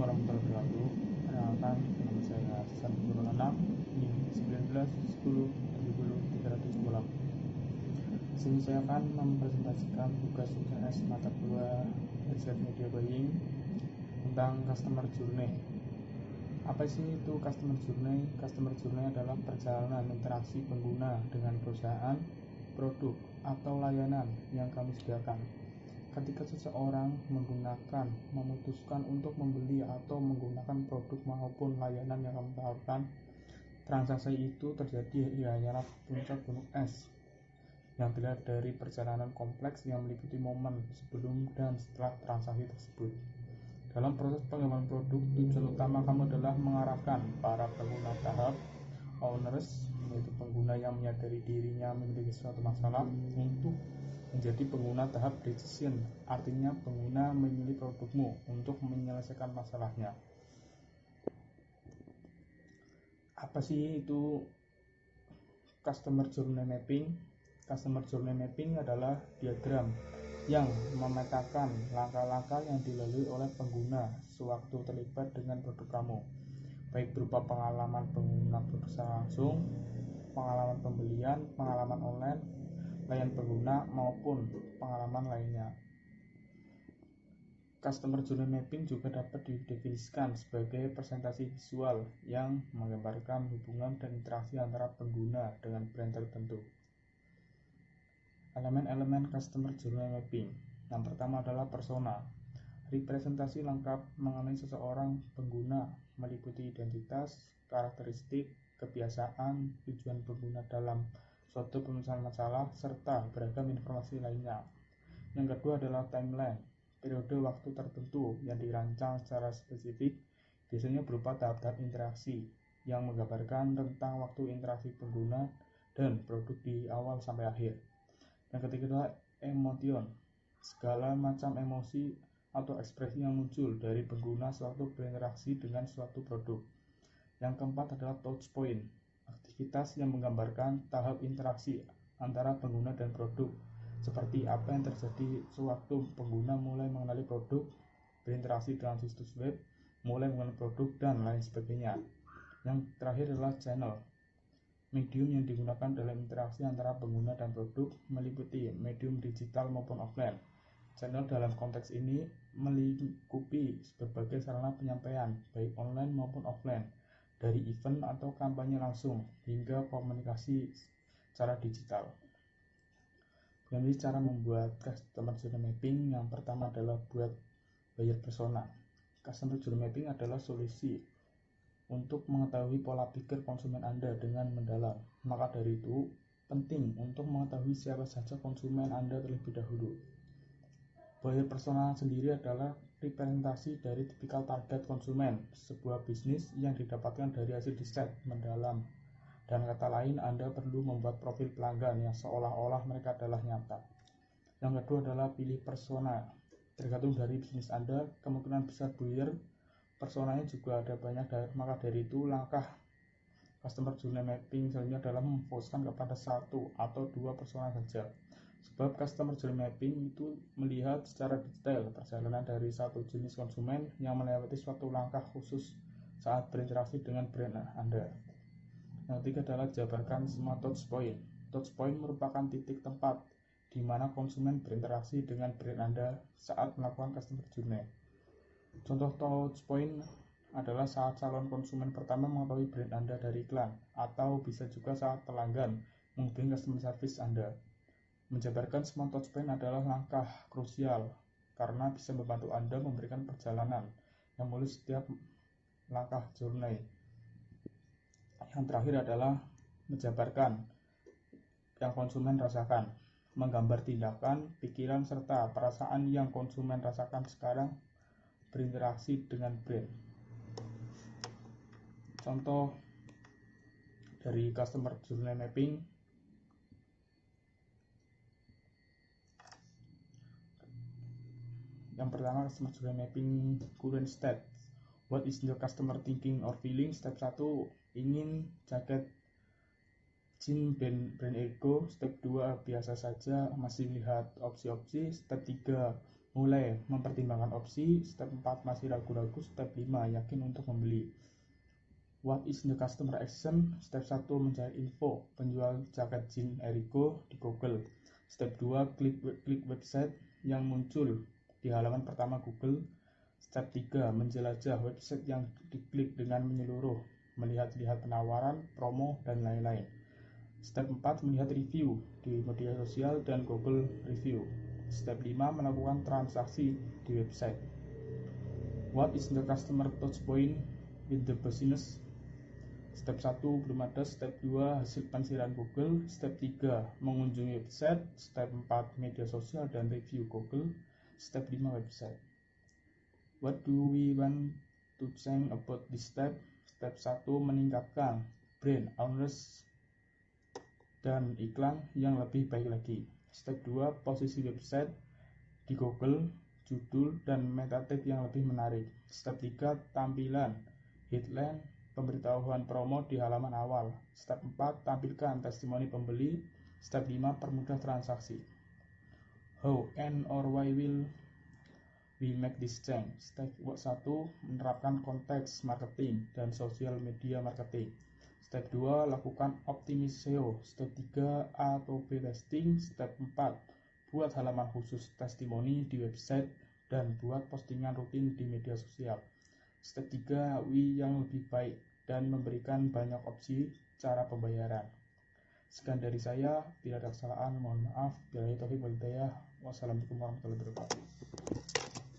warahmatullahi wabarakatuh. Perkenalkan, nama saya Hasan Nurul Anam, NIM 1910700328. Sini saya akan mempresentasikan tugas UTS mata kuliah Riset Media Buying tentang Customer Journey. Apa sih itu Customer Journey? Customer Journey adalah perjalanan interaksi pengguna dengan perusahaan, produk, atau layanan yang kami sediakan. Ketika seseorang memutuskan untuk membeli atau menggunakan produk maupun layanan yang kamu tawarkan, transaksi itu terjadi hanyalah puncak gunung es yang dilihat dari perjalanan kompleks yang meliputi momen sebelum dan setelah transaksi tersebut. Dalam proses pengembangan produk, tujuan utama kamu adalah mengarahkan para pengguna tahap owners, yaitu pengguna yang menyadari dirinya memiliki suatu masalah, untuk menjadi pengguna tahap decision, artinya pengguna memilih produkmu untuk menyelesaikan masalahnya. Apa sih itu Customer Journey Mapping? Customer Journey Mapping adalah diagram yang memetakan langkah-langkah yang dilalui oleh pengguna sewaktu terlibat dengan produk kamu, baik berupa pengalaman pengguna produk secara langsung, pengalaman pembelian, pengalaman online, layanan pengguna, maupun pengalaman lainnya. Customer Journey Mapping juga dapat didefinisikan sebagai presentasi visual yang menggambarkan hubungan dan interaksi antara pengguna dengan brand tertentu. Elemen-elemen Customer Journey Mapping. Yang pertama adalah persona. Representasi lengkap mengenai seseorang pengguna meliputi identitas, karakteristik, kebiasaan, tujuan pengguna dalam suatu pemecahan masalah, serta beragam informasi lainnya. Yang kedua adalah timeline, periode waktu tertentu yang dirancang secara spesifik, biasanya berupa tahap-tahap interaksi yang menggambarkan tentang waktu interaksi pengguna dan produk di awal sampai akhir. Yang ketiga adalah emotion, segala macam emosi atau ekspresi yang muncul dari pengguna sewaktu berinteraksi dengan suatu produk. Yang keempat adalah touch point, aktivitas yang menggambarkan tahap interaksi antara pengguna dan produk, seperti apa yang terjadi sewaktu pengguna mulai mengenali produk, berinteraksi dengan situs web, mulai mengenal produk, dan lain sebagainya. Yang terakhir adalah channel, medium yang digunakan dalam interaksi antara pengguna dan produk, meliputi medium digital maupun offline. Channel dalam konteks ini melingkupi berbagai sarana penyampaian, baik online maupun offline, dari event atau kampanye langsung hingga komunikasi secara digital. Jadi cara membuat Customer Journey Mapping, yang pertama adalah buat buyer persona. Customer Journey Mapping adalah solusi untuk mengetahui pola pikir konsumen Anda dengan mendalam. Maka dari itu, penting untuk mengetahui siapa saja konsumen Anda terlebih dahulu. Buyer persona sendiri adalah representasi dari tipikal target konsumen sebuah bisnis yang didapatkan dari hasil riset mendalam. Dan kata lain, Anda perlu membuat profil pelanggan yang seolah-olah mereka adalah nyata. Yang kedua adalah pilih persona. Tergantung dari bisnis Anda, kemungkinan besar buyer personanya juga ada banyak. Maka dari itu, langkah Customer Journey Mapping selanjutnya adalah memfokuskan kepada satu atau dua persona saja. Sebab Customer Journey Mapping itu melihat secara detail perjalanan dari satu jenis konsumen yang melewati suatu langkah khusus saat berinteraksi dengan brand Anda. Yang ketiga adalah jabarkan semua touch point. Touch point merupakan titik tempat di mana konsumen berinteraksi dengan brand Anda saat melakukan customer journey. Contoh touch point adalah saat calon konsumen pertama mengetahui brand Anda dari iklan, atau bisa juga saat pelanggan menghubungi customer service Anda. Menjabarkan semua touch point adalah langkah krusial karena bisa membantu Anda memberikan perjalanan yang mulus setiap langkah journey. Yang terakhir adalah menjabarkan yang konsumen rasakan, menggambar tindakan, pikiran, serta perasaan yang konsumen rasakan sekarang berinteraksi dengan brand. Contoh dari Customer Journey Mapping, yang pertama Customer Journey Mapping current state. What is your customer thinking or feeling? Step 1, ingin jaket jeans brand Ego. Step 2, biasa saja, masih lihat opsi-opsi. Step 3, mulai mempertimbangkan opsi. Step 4 masih ragu-ragu. Step 5 yakin untuk membeli. What is the customer action? Step 1 mencari info penjual jaket jeans Erigo di Google. Step 2 klik website yang muncul di halaman pertama Google. Step 3 menjelajah website yang diklik dengan menyeluruh, melihat-lihat penawaran, promo, dan lain-lain. Step 4 melihat review di media sosial dan Google Review. Step 5 melakukan transaksi di website. What is the customer touch point with the business? Step 1 belum ada. Step 2 hasil pensiran Google. Step 3 mengunjungi website. Step 4 media sosial dan review Google. Step 5 website. What do we want to change about this step? Step 1 meningkatkan brand awareness dan iklan yang lebih baik lagi. Step 2 posisi website di Google, judul dan meta tag yang lebih menarik. Step 3 tampilan, headline, pemberitahuan promo di halaman awal. Step 4 tampilkan testimoni pembeli. Step 5 permudah transaksi. How and or why will we make this change? Step 1 menerapkan konteks marketing dan social media marketing. Step 2 lakukan optimis SEO. Step 3 A atau B testing. Step 4 buat halaman khusus testimoni di website dan buat postingan rutin di media sosial. Step 3 W yang lebih baik dan memberikan banyak opsi cara pembayaran. Sekian dari saya, bila ada kesalahan mohon maaf. Billahi taufiq wal hidayah. Wassalamualaikum warahmatullahi wabarakatuh.